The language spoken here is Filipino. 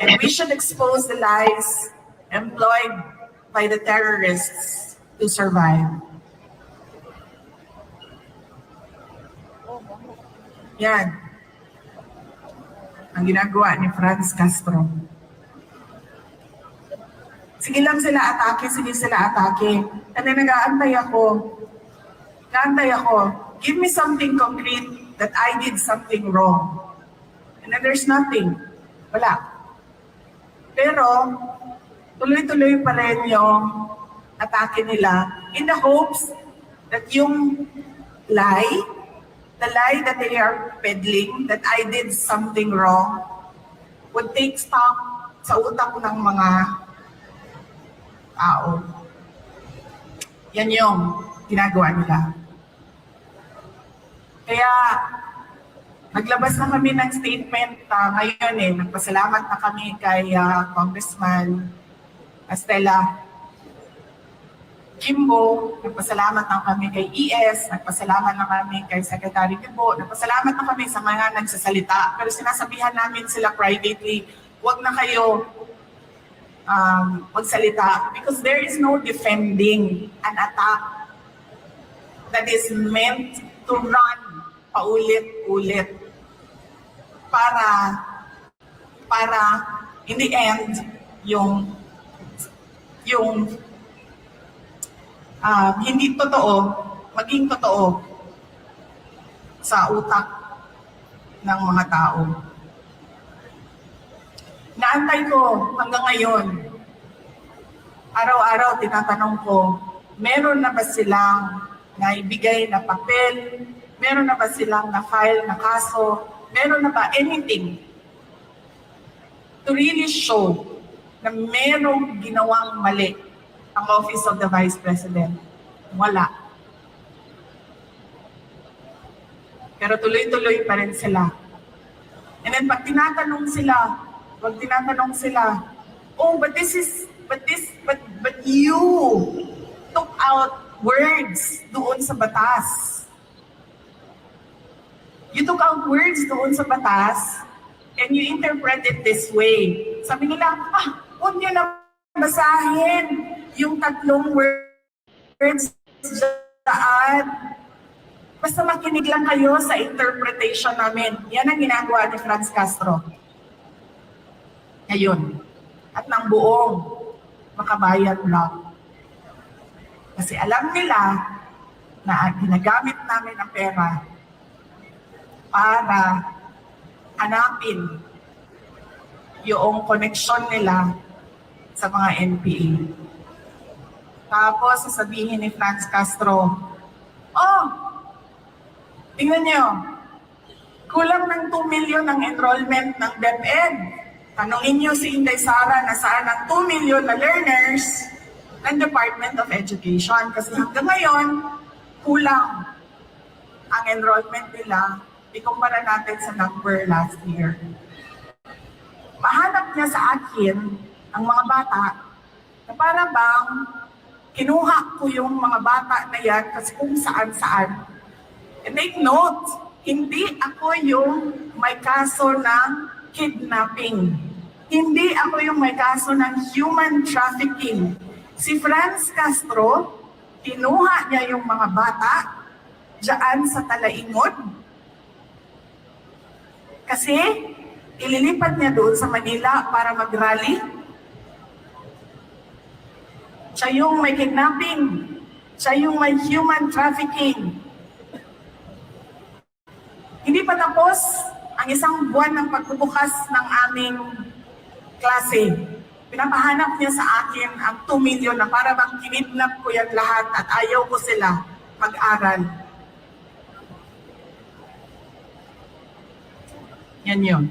And we should expose the lies employed by the terrorists to survive. Yan ang ginagawa ni Franz Castro. Sige lang sila atake, sige sila atake. And then nag-aantay ako. Give me something concrete that I did something wrong. And then there's nothing. Wala. Pero, tuloy-tuloy pa rin yung atake nila in the hopes that yung lie, the lie that they are peddling, that I did something wrong, would take stock sa utak ng mga tao. Yan yung ginagawa nila. Kaya, naglabas na kami ng statement ngayon Nagpasalamat na kami kay Congressman Estela Jimbo, nagpasalamat na kami kay ES, nagpasalamat na kami kay Secretary Tibo, nagpasalamat na kami sa mga nagsasalita. Pero sinasabihan namin sila privately, huwag na kayo magsalita because there is no defending an attack that is meant to run paulit-ulit para in the end yung hindi totoo, maging totoo sa utak ng mga tao. Naantay ko hanggang ngayon, araw-araw tinatanong ko, meron na ba silang naibigay na papel? Meron na ba silang na-file na kaso? Meron na ba anything to really show na merong ginawang mali ang Office of the Vice President? Wala. Pero tuloy-tuloy pa rin sila. And then pag tinatanong sila, oh, but you took out words doon sa batas. You took out words doon sa batas and you interpret it this way. Sabi nila, huwag niyo na basahin yung 3 words dyan. Basta makinig lang kayo sa interpretation namin. Yan ang ginagawa ni Franz Castro. Ngayon. At ng buong makabayan lang. Kasi alam nila na ginagamit namin ang pera para hanapin yung connection nila sa mga NPA. Tapos sasabihin ni Franz Castro, tingnan nyo, kulang ng 2 million ang enrollment ng DepEd. Tanungin nyo si Inday Sara na saan ang 2 million na learners ng Department of Education. Kasi hanggang ngayon, kulang ang enrollment nila ikumpara natin sa number last year. Mahanap niya sa akin ang mga bata na para bang kinuha ko yung mga bata na yan kasi kung saan-saan. And take note, hindi ako yung may kaso ng kidnapping. Hindi ako yung may kaso ng human trafficking. Si Franz Castro, kinuha niya yung mga bata dyan sa Talaingod. Kasi ililipat niya doon sa Manila para mag-rally. Siya yung may kidnapping. Siya yung may human trafficking. Hindi pa tapos ang 1 buwan ng pagbubukas ng aming klase. Pinapahanap niya sa akin ang 2 million na para bang kinidnap ko yan lahat at ayaw ko sila mag-aral. Yan yun.